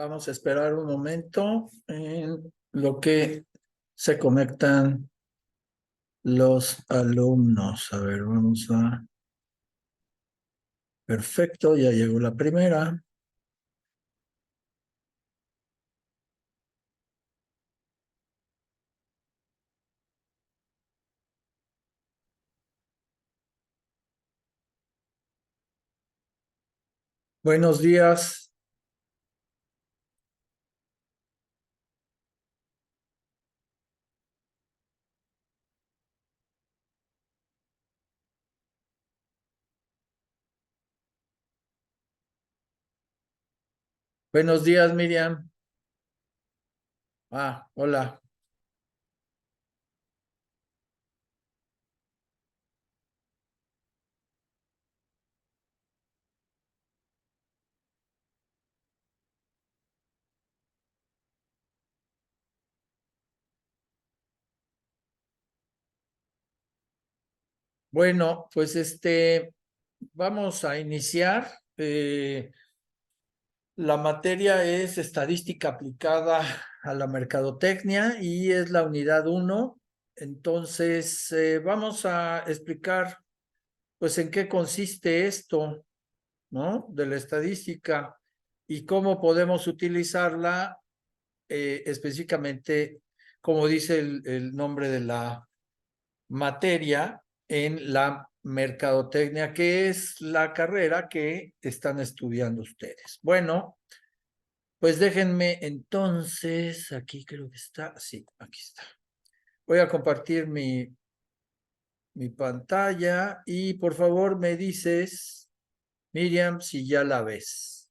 Vamos a esperar un momento en lo que se conectan los alumnos. A ver, vamos a... Perfecto, ya llegó la primera. Buenos días. Buenos días, Miriam. Hola. Bueno, pues vamos a iniciar. La materia es estadística aplicada a la mercadotecnia y es la unidad 1. Entonces, vamos a explicar, pues, en qué consiste esto, ¿no? De la estadística y cómo podemos utilizarla específicamente, como dice el nombre de la materia, en la mercadotecnia, que es la carrera que están estudiando ustedes. Bueno, pues déjenme entonces, aquí creo que está, sí, aquí está. Voy a compartir mi pantalla y por favor me dices, Miriam, si ya la ves.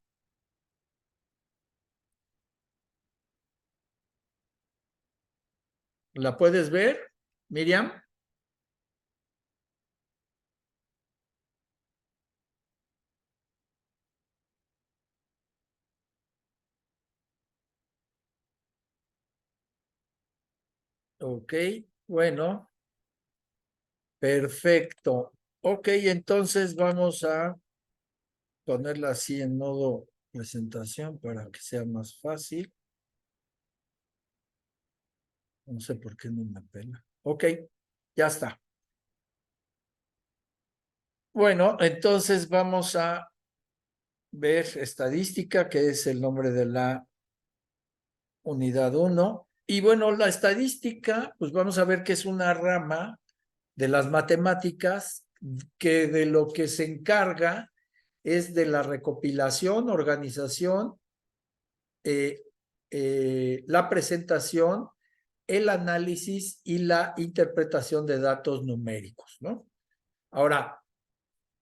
¿La puedes ver, Miriam? Ok, bueno, perfecto. Ok, entonces vamos a ponerla así en modo presentación para que sea más fácil. No sé por qué no me pela. Ok, ya está. Bueno, entonces vamos a ver estadística, que es el nombre de la unidad 1. Y bueno, la estadística, pues vamos a ver que es una rama de las matemáticas que de lo que se encarga es de la recopilación, organización, eh, la presentación, el análisis y la interpretación de datos numéricos, ¿no? Ahora,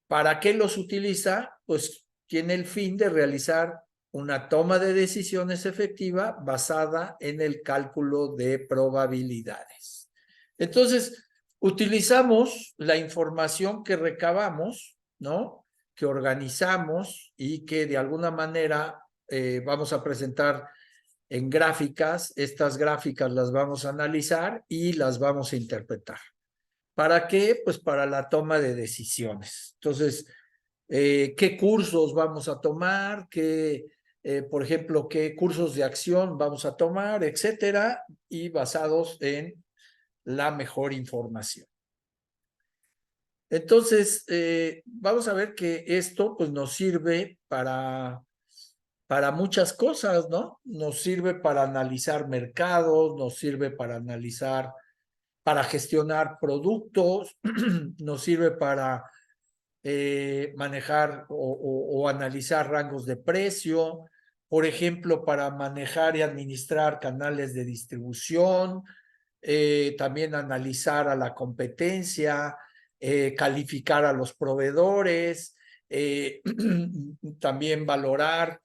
¿para qué los utiliza? Pues tiene el fin de realizar una toma de decisiones efectiva basada en el cálculo de probabilidades. Entonces, utilizamos la información que recabamos, ¿no? Que organizamos y que de alguna manera vamos a presentar en gráficas. Estas gráficas las vamos a analizar y las vamos a interpretar. ¿Para qué? Pues para la toma de decisiones. Entonces, ¿qué cursos vamos a tomar? Por ejemplo, qué cursos de acción vamos a tomar, etcétera, y basados en la mejor información. Entonces, vamos a ver que esto pues, nos sirve para muchas cosas, ¿no? Nos sirve para analizar mercados, nos sirve para gestionar productos, nos sirve para manejar o analizar rangos de precio, por ejemplo, para manejar y administrar canales de distribución, también analizar a la competencia, calificar a los proveedores, también valorar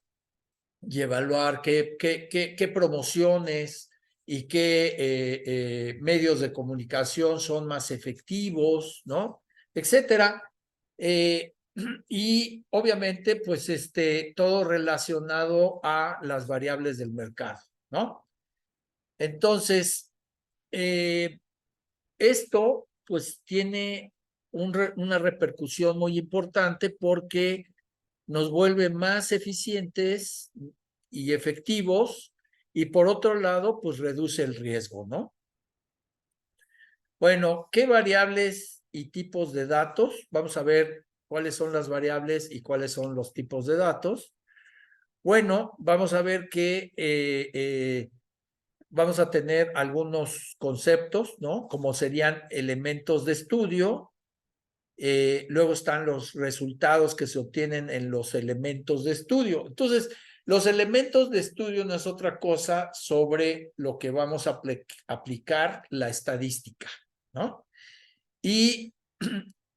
y evaluar qué promociones y qué medios de comunicación son más efectivos, ¿no? Etcétera. Eh, y obviamente, pues, todo relacionado a las variables del mercado, ¿no? Entonces, eh, esto, pues, tiene una repercusión muy importante porque nos vuelve más eficientes y efectivos, y por otro lado, pues reduce el riesgo, ¿no? Bueno, ¿qué variables y tipos de datos? Vamos a ver cuáles son las variables y cuáles son los tipos de datos. Bueno, vamos a ver que vamos a tener algunos conceptos, ¿no? Como serían elementos de estudio. Luego están los resultados que se obtienen en los elementos de estudio. Entonces, los elementos de estudio no es otra cosa sobre lo que vamos a aplicar la estadística, ¿no? Y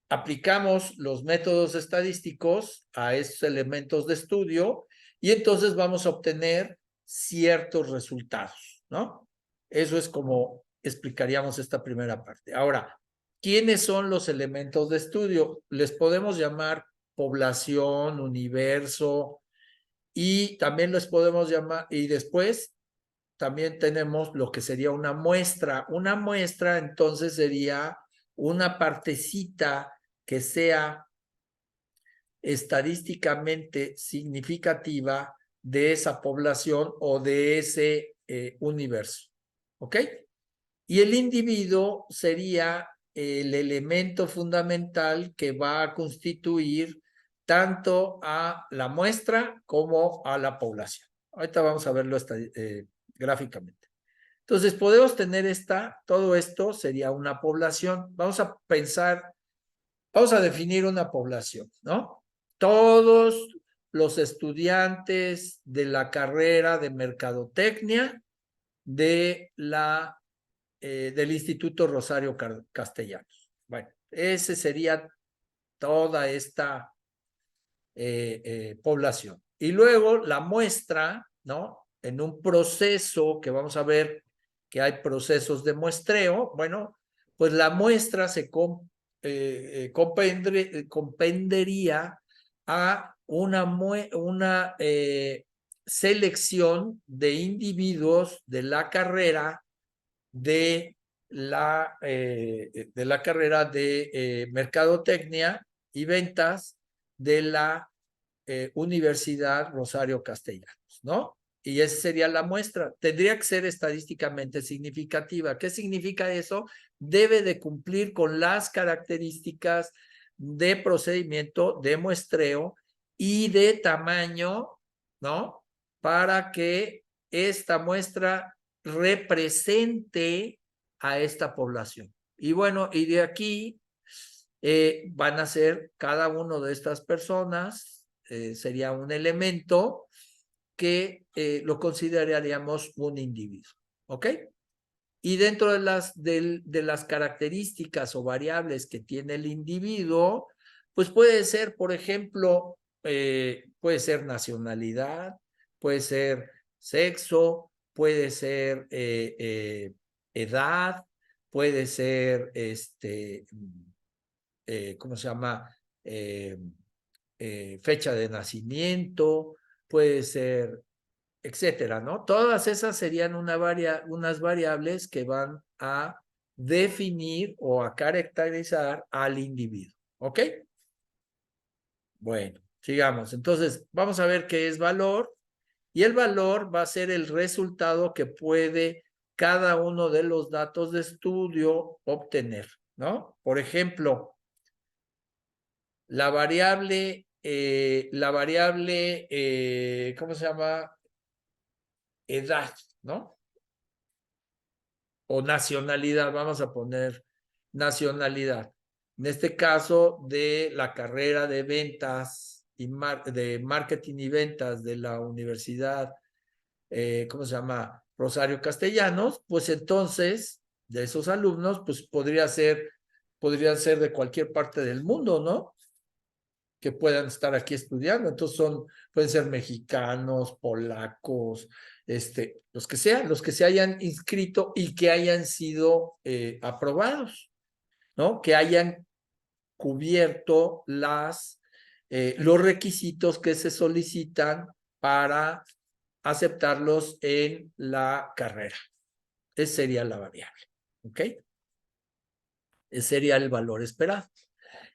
aplicamos los métodos estadísticos a estos elementos de estudio y entonces vamos a obtener ciertos resultados, ¿no? Eso es como explicaríamos esta primera parte. Ahora, ¿quiénes son los elementos de estudio? Les podemos llamar población, universo, y también les podemos llamar, y después también tenemos lo que sería una muestra. Una muestra entonces sería una partecita que sea estadísticamente significativa de esa población o de ese universo. ¿Ok? Y el individuo sería el elemento fundamental que va a constituir tanto a la muestra como a la población. Ahorita vamos a verlo gráficamente. Entonces, podemos tener todo esto sería una población. Vamos a pensar, vamos a definir una población, ¿no? Todos los estudiantes de la carrera de mercadotecnia del Instituto Rosario Castellanos. Bueno, ese sería toda esta población. Y luego la muestra, ¿no? En un proceso que vamos a ver que hay procesos de muestreo, bueno, pues la muestra se compendería a una selección de individuos de la carrera de mercadotecnia y ventas de la Universidad Rosario Castellanos, ¿no? Y esa sería la muestra. Tendría que ser estadísticamente significativa. ¿Qué significa eso? Debe de cumplir con las características de procedimiento, de muestreo y de tamaño, ¿no? Para que esta muestra represente a esta población. Y bueno, y de aquí van a ser cada uno de estas personas, sería un elemento que lo consideraríamos un individuo, ¿ok? Y dentro de las características o variables que tiene el individuo, pues puede ser, por ejemplo, puede ser nacionalidad, puede ser sexo, puede ser edad, puede ser, ¿cómo se llama? Fecha de nacimiento, puede ser, etcétera, ¿no? Todas esas serían unas variables que van a definir o a caracterizar al individuo, ¿ok? Bueno, sigamos. Entonces, vamos a ver qué es valor, y el valor va a ser el resultado que puede cada uno de los datos de estudio obtener, ¿no? Por ejemplo, la variable, ¿cómo se llama? Edad, ¿no? O nacionalidad, vamos a poner nacionalidad. En este caso, de la carrera de ventas y de marketing y ventas de la Universidad, ¿cómo se llama? Rosario Castellanos, pues entonces, de esos alumnos, pues podrían ser de cualquier parte del mundo, ¿no? Que puedan estar aquí estudiando. Entonces pueden ser mexicanos, polacos, los que sean, los que se hayan inscrito y que hayan sido aprobados, ¿no? Que hayan cubierto los requisitos que se solicitan para aceptarlos en la carrera. Esa sería la variable, ¿ok? Ese sería el valor esperado.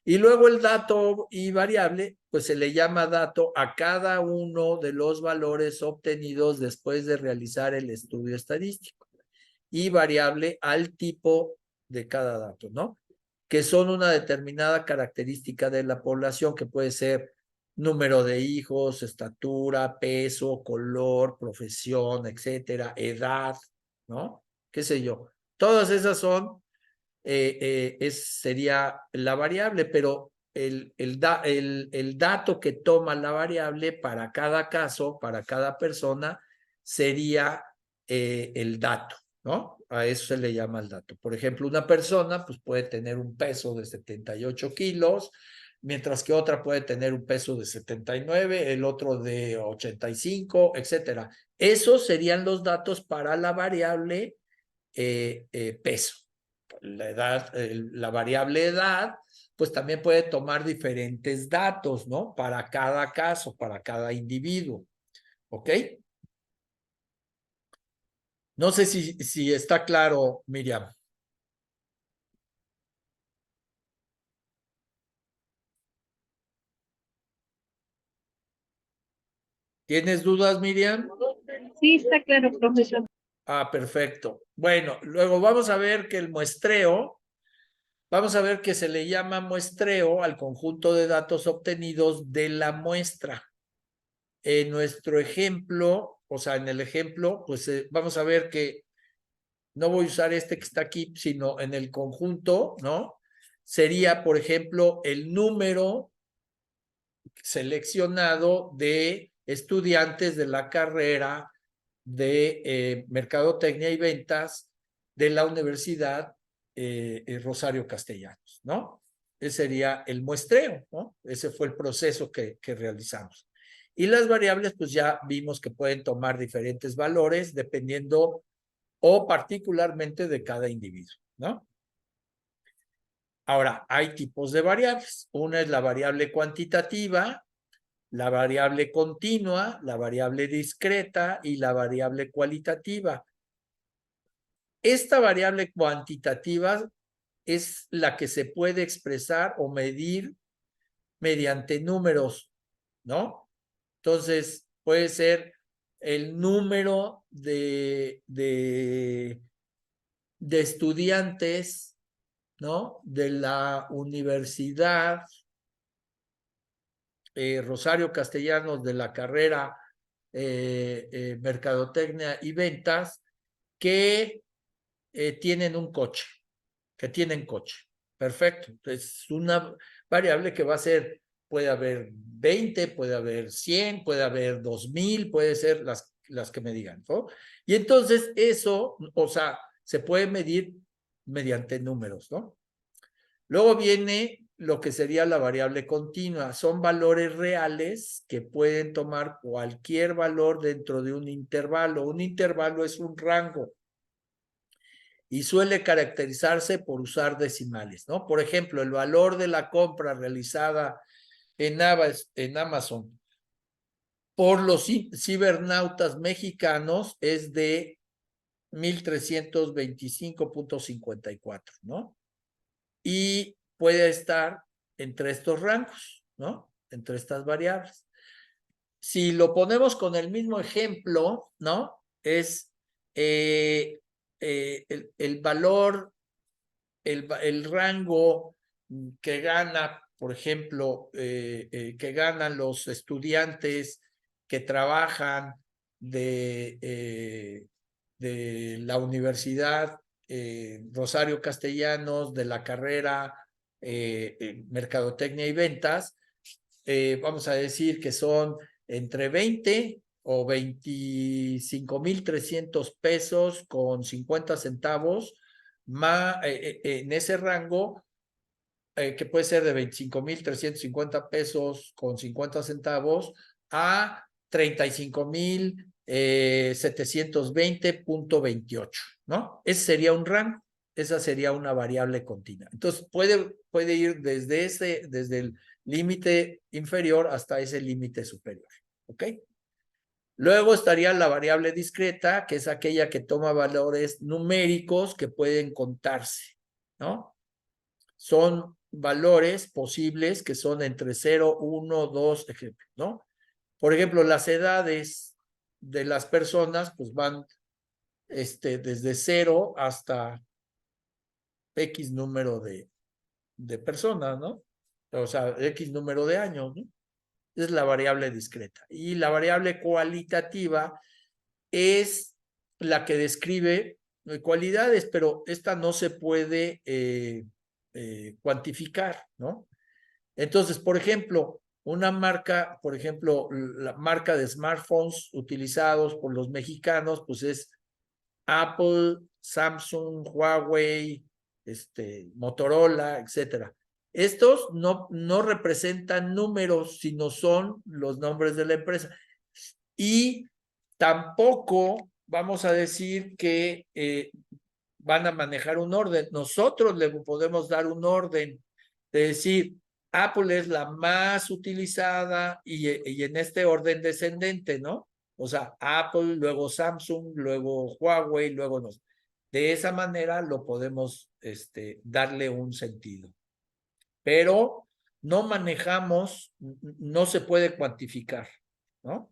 Y luego el dato y variable pues se le llama dato a cada uno de los valores obtenidos después de realizar el estudio estadístico y variable al tipo de cada dato, ¿no? Que son una determinada característica de la población, que puede ser número de hijos, estatura, peso, color, profesión, etcétera, edad, ¿no? ¿Qué sé yo? Todas esas son, sería la variable, pero el dato que toma la variable para cada caso, para cada persona, sería el dato, ¿no? A eso se le llama el dato. Por ejemplo, una persona pues, puede tener un peso de 78 kilos, mientras que otra puede tener un peso de 79, el otro de 85, etcétera. Esos serían los datos para la variable peso. La edad, la variable edad, pues también puede tomar diferentes datos, ¿no? Para cada caso, para cada individuo. ¿Ok? No sé si está claro, Miriam. ¿Tienes dudas, Miriam? Sí, está claro, profesor. Ah, perfecto. Bueno, luego vamos a ver que el muestreo, vamos a ver que se le llama muestreo al conjunto de datos obtenidos de la muestra. En nuestro ejemplo, o sea, en el ejemplo, pues vamos a ver que no voy a usar este que está aquí, sino en el conjunto, ¿no? Sería, por ejemplo, el número seleccionado de estudiantes de la carrera de Mercadotecnia y Ventas de la Universidad Rosario Castellanos, ¿no? Ese sería el muestreo, ¿no? Ese fue el proceso que realizamos. Y las variables, pues ya vimos que pueden tomar diferentes valores dependiendo o particularmente de cada individuo, ¿no? Ahora, hay tipos de variables. Una es la variable cuantitativa, la variable continua, la variable discreta y la variable cualitativa. Esta variable cuantitativa es la que se puede expresar o medir mediante números, ¿no? Entonces, puede ser el número de estudiantes, ¿no? De la Universidad Rosario Castellanos de la carrera Mercadotecnia y Ventas que tienen un coche, que tienen coche. Perfecto. Es una variable que va a ser, puede haber 20, puede haber 100, puede haber 2000, puede ser las que me digan, ¿no? Y entonces eso, o sea, se puede medir mediante números, ¿no? Luego viene lo que sería la variable continua. Son valores reales que pueden tomar cualquier valor dentro de un intervalo. Un intervalo es un rango y suele caracterizarse por usar decimales, ¿no? Por ejemplo, el valor de la compra realizada en Amazon por los cibernautas mexicanos es de 1325.54, ¿no? Y puede estar entre estos rangos, ¿no? Entre estas variables. Si lo ponemos con el mismo ejemplo, ¿no? Es el valor, el rango que gana, por ejemplo, que ganan los estudiantes que trabajan de la Universidad Rosario Castellanos, de la carrera Mercadotecnia y Ventas, vamos a decir que son entre 20 o 25,300 pesos con 50 centavos, más, en ese rango, que puede ser de 25,350 pesos con 50 centavos a 35,720.28, ¿no? Ese sería un rango, esa sería una variable continua. Entonces, puede ir desde el límite inferior hasta ese límite superior, ¿ok? Luego estaría la variable discreta, que es aquella que toma valores numéricos que pueden contarse, ¿no? Son valores posibles que son entre 0, 1, 2, ejemplo, ¿no? Por ejemplo, las edades de las personas pues van desde 0 hasta X número de personas, ¿no? O sea, X número de años, ¿no? Es la variable discreta. Y la variable cualitativa es la que describe cualidades, pero esta no se puede cuantificar, ¿no? Entonces, por ejemplo, una marca, por ejemplo, la marca de smartphones utilizados por los mexicanos, pues es Apple, Samsung, Huawei, Motorola, etcétera. Estos no representan números, sino son los nombres de la empresa. Y tampoco vamos a decir que van a manejar un orden. Nosotros le podemos dar un orden de decir, Apple es la más utilizada y en este orden descendente, ¿no? O sea, Apple, luego Samsung, luego Huawei, luego nos. De esa manera lo podemos darle un sentido. Pero no manejamos, no se puede cuantificar, ¿no?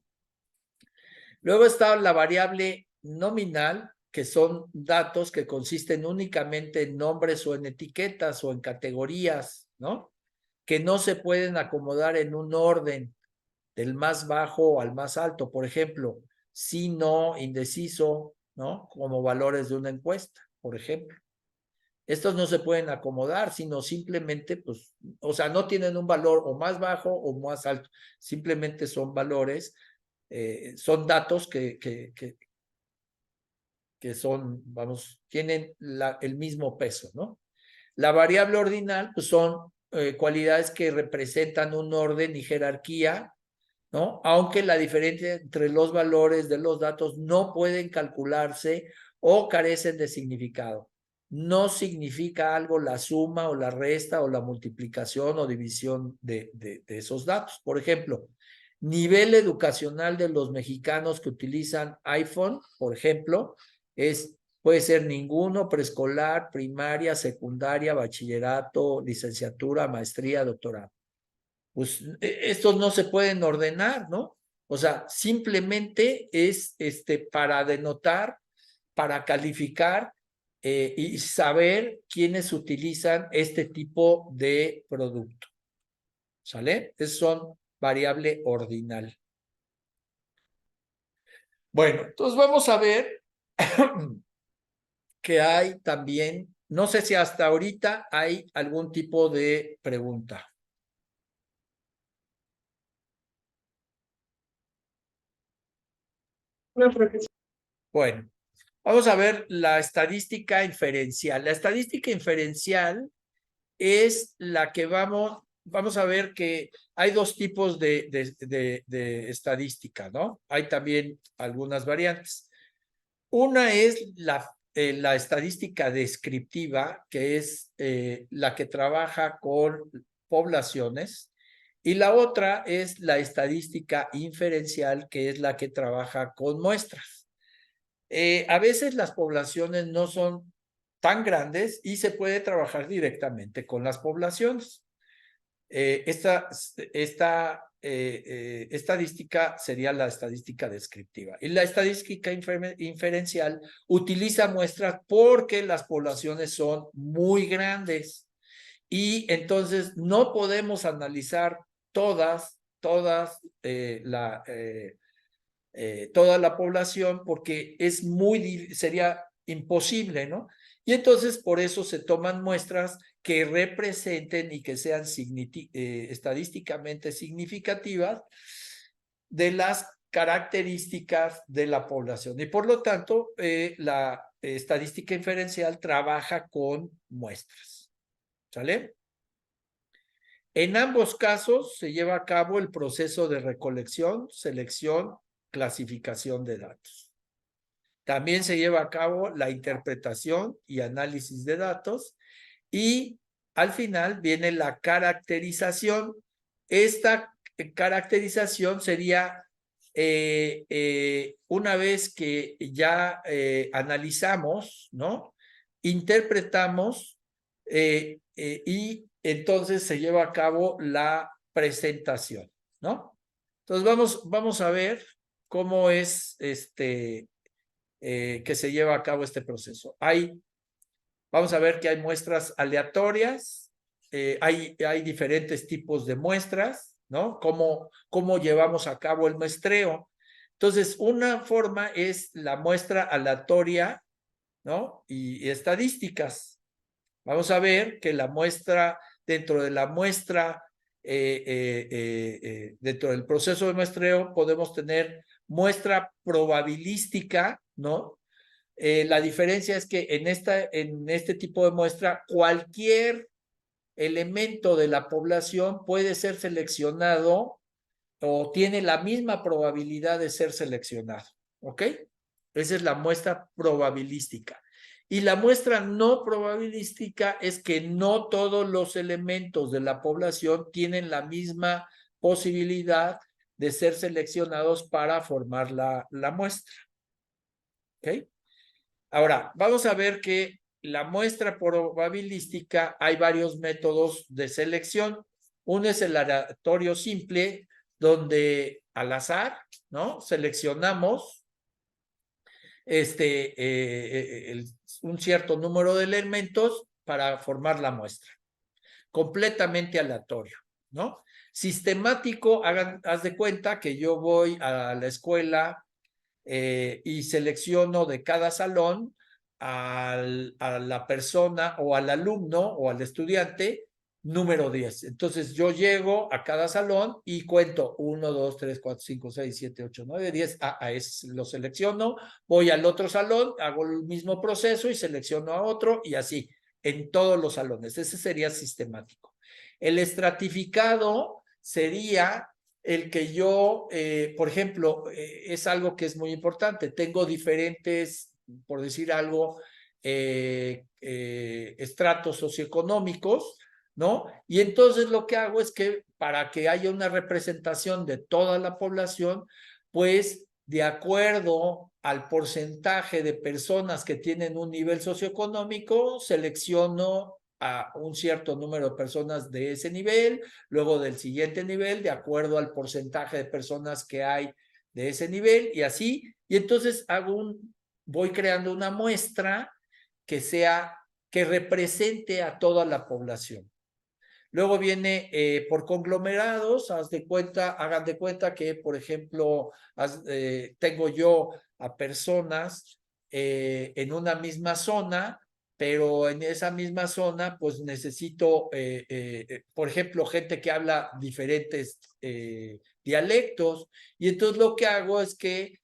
Luego está la variable nominal, que son datos que consisten únicamente en nombres o en etiquetas o en categorías, ¿no? Que no se pueden acomodar en un orden del más bajo al más alto. Por ejemplo, sí, no, indeciso, ¿no? Como valores de una encuesta, por ejemplo. Estos no se pueden acomodar, sino simplemente, pues, o sea, no tienen un valor o más bajo o más alto. Simplemente son valores, son datos que son, vamos, tienen el mismo peso, ¿no? La variable ordinal, pues son cualidades que representan un orden y jerarquía, ¿no? Aunque la diferencia entre los valores de los datos no pueden calcularse o carecen de significado. No significa algo la suma o la resta o la multiplicación o división de esos datos. Por ejemplo, nivel educacional de los mexicanos que utilizan iPhone, por ejemplo, puede ser ninguno, preescolar, primaria, secundaria, bachillerato, licenciatura, maestría, doctorado. Pues estos no se pueden ordenar, ¿no? O sea, simplemente es para denotar, para calificar y saber quiénes utilizan este tipo de producto. ¿Sale? Esos son variable ordinal. Bueno, entonces vamos a ver que hay también, no sé si hasta ahorita hay algún tipo de pregunta. No, profesor. Bueno, vamos a ver la estadística inferencial. La estadística inferencial es la que vamos a ver que hay dos tipos de estadística, ¿no? Hay también algunas variantes. Una es la estadística descriptiva, que es la que trabaja con poblaciones, y la otra es la estadística inferencial, que es la que trabaja con muestras. A veces las poblaciones no son tan grandes y se puede trabajar directamente con las poblaciones. Esta estadística sería la estadística descriptiva. Y la estadística inferencial utiliza muestras porque las poblaciones son muy grandes y entonces no podemos analizar toda la población porque sería imposible, ¿no? Y entonces por eso se toman muestras que representen y que sean estadísticamente significativas de las características de la población. Y por lo tanto, la estadística inferencial trabaja con muestras. ¿Sale? En ambos casos se lleva a cabo el proceso de recolección, selección, clasificación de datos. También se lleva a cabo la interpretación y análisis de datos y al final viene la caracterización. Esta caracterización sería una vez que ya analizamos, ¿no? Interpretamos y entonces se lleva a cabo la presentación, ¿no? Entonces vamos a ver cómo es que se lleva a cabo este proceso. Vamos a ver que hay muestras aleatorias, hay diferentes tipos de muestras, ¿no? ¿Cómo llevamos a cabo el muestreo? Entonces, una forma es la muestra aleatoria, ¿no? Y estadísticas. Vamos a ver que la muestra, dentro de la muestra, dentro del proceso de muestreo, podemos tener muestra probabilística, ¿no? La diferencia es que en este tipo de muestra, cualquier elemento de la población puede ser seleccionado o tiene la misma probabilidad de ser seleccionado, ¿ok? Esa es la muestra probabilística. Y la muestra no probabilística es que no todos los elementos de la población tienen la misma posibilidad de ser seleccionados para formar la muestra, ¿ok? Ahora, vamos a ver que la muestra probabilística hay varios métodos de selección. Uno es el aleatorio simple, donde al azar, ¿no? Seleccionamos un cierto número de elementos para formar la muestra. Completamente aleatorio, ¿no? Sistemático, haz de cuenta que yo voy a la escuela y selecciono de cada salón a la persona o al alumno o al estudiante número 10. Entonces yo llego a cada salón y cuento 1, 2, 3, 4, 5, 6, 7, 8, 9, 10. A ese lo selecciono, voy al otro salón, hago el mismo proceso y selecciono a otro y así en todos los salones. Ese sería sistemático. El estratificado sería el que yo, por ejemplo, es algo que es muy importante. Tengo diferentes, por decir algo, estratos socioeconómicos, ¿no? Y entonces lo que hago es que para que haya una representación de toda la población, pues de acuerdo al porcentaje de personas que tienen un nivel socioeconómico, selecciono a un cierto número de personas de ese nivel, luego del siguiente nivel, de acuerdo al porcentaje de personas que hay de ese nivel, y así, y entonces voy creando una muestra que represente a toda la población. Luego viene por conglomerados, hagan de cuenta que, por ejemplo, tengo yo a personas en una misma zona, pero en esa misma zona, pues necesito, por ejemplo, gente que habla diferentes dialectos, y entonces lo que hago es que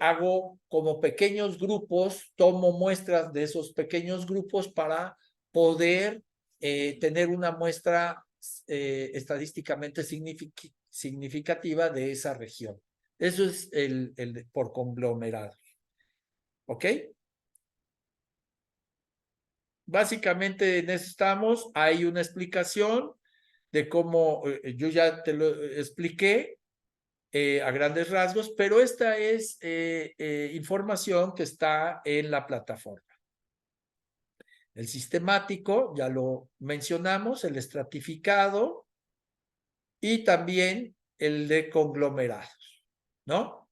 hago como pequeños grupos, tomo muestras de esos pequeños grupos para poder tener una muestra estadísticamente significativa de esa región. Eso es el por conglomerado. ¿Ok? Básicamente en eso estamos. Hay una explicación de cómo yo ya te lo expliqué a grandes rasgos, pero esta es información que está en la plataforma. El sistemático, ya lo mencionamos, el estratificado y también el de conglomerados, ¿no?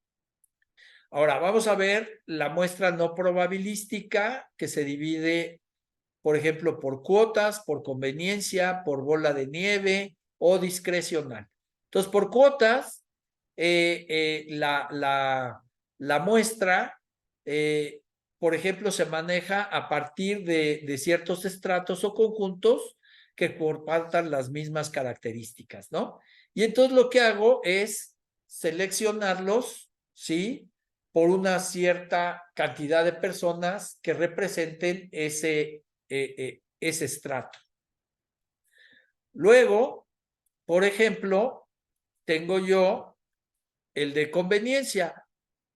Ahora, vamos a ver la muestra no probabilística que se divide, por ejemplo, por cuotas, por conveniencia, por bola de nieve o discrecional. Entonces, por cuotas, la muestra, por ejemplo, se maneja a partir de ciertos estratos o conjuntos que compartan las mismas características, ¿no? Y entonces lo que hago es seleccionarlos, ¿sí? Por una cierta cantidad de personas que representen ese estrato. Luego, por ejemplo, tengo yo el de conveniencia.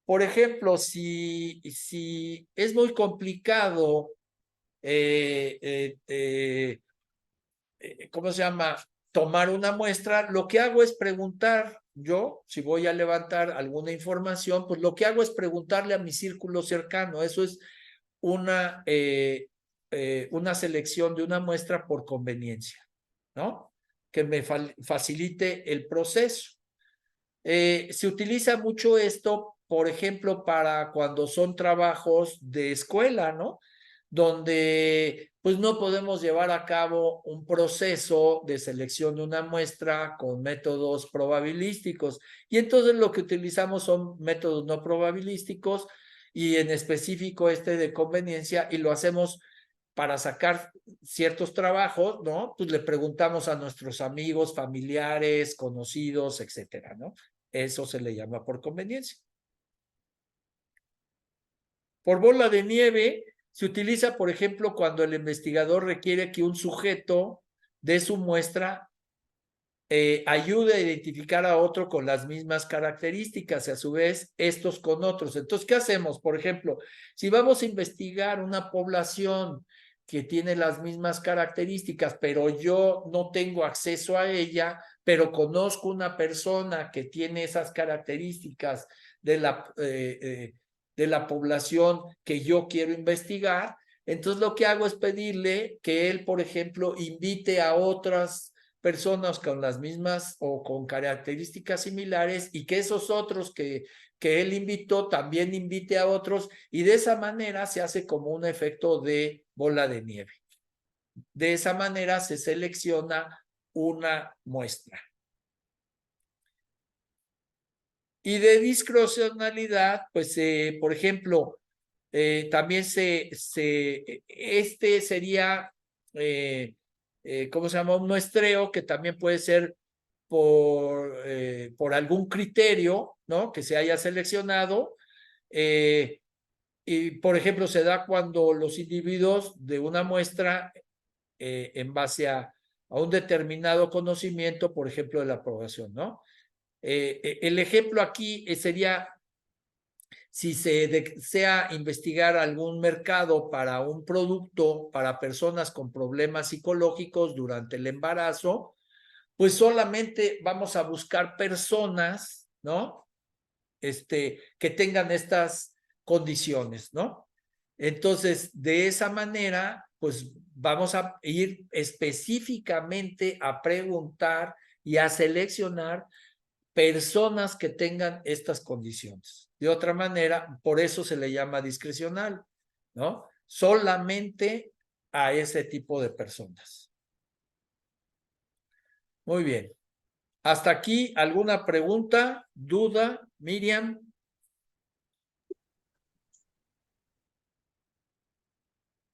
Por ejemplo, si es muy complicado, ¿cómo se llama? Tomar una muestra, lo que hago es preguntar, yo, si voy a levantar alguna información, pues lo que hago es preguntarle a mi círculo cercano. Eso es una una selección de una muestra por conveniencia, ¿no? Que me facilite el proceso. Se utiliza mucho esto, por ejemplo, para cuando son trabajos de escuela, ¿no? Donde pues no podemos llevar a cabo un proceso de selección de una muestra con métodos probabilísticos. Y entonces lo que utilizamos son métodos no probabilísticos y en específico este de conveniencia, y lo hacemos para sacar ciertos trabajos, ¿no? Pues le preguntamos a nuestros amigos, familiares, conocidos, etcétera, ¿no? Eso se le llama por conveniencia. Por bola de nieve se utiliza, por ejemplo, cuando el investigador requiere que un sujeto de su muestra ayude a identificar a otro con las mismas características y a su vez estos con otros. Entonces, ¿qué hacemos? Por ejemplo, si vamos a investigar una población que tiene las mismas características, pero yo no tengo acceso a ella, pero conozco una persona que tiene esas características de la población que yo quiero investigar, entonces lo que hago es pedirle que él, por ejemplo, invite a otras personas con las mismas o con características similares y que esos otros que él invitó también invite a otros, y de esa manera se hace como un efecto de bola de nieve. De esa manera se selecciona una muestra. Y de discrecionalidad, pues, por ejemplo, también este sería, ¿cómo se llama? Un muestreo que también puede ser por algún criterio, ¿no? Que se haya seleccionado. Y, por ejemplo, se da cuando los individuos de una muestra, en base a un determinado conocimiento, por ejemplo, de la población, ¿no? El ejemplo aquí sería si se desea investigar algún mercado para un producto para personas con problemas psicológicos durante el embarazo, pues solamente vamos a buscar personas, ¿no? Que tengan estas condiciones, ¿no? Entonces, de esa manera, pues vamos a ir específicamente a preguntar y a seleccionar personas que tengan estas condiciones. De otra manera, por eso se le llama discrecional, ¿no? Solamente a ese tipo de personas. Muy bien. Hasta aquí, ¿alguna pregunta, duda, Miriam?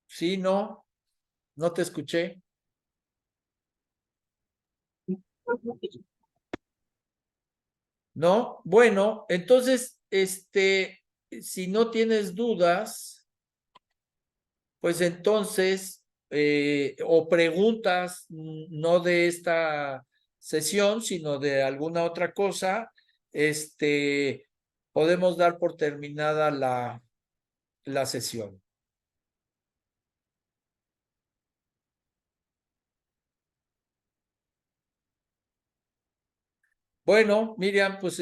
Sí, no, no te escuché. ¿No? Bueno, entonces, si no tienes dudas, pues entonces, o preguntas, no de esta sesión, sino de alguna otra cosa, podemos dar por terminada la sesión. Bueno, Miriam, pues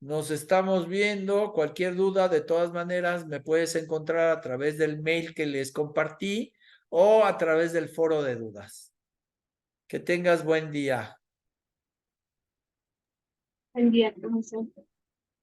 nos estamos viendo. Cualquier duda, de todas maneras, me puedes encontrar a través del mail que les compartí o a través del foro de dudas. Que tengas buen día. Buen día, profesor.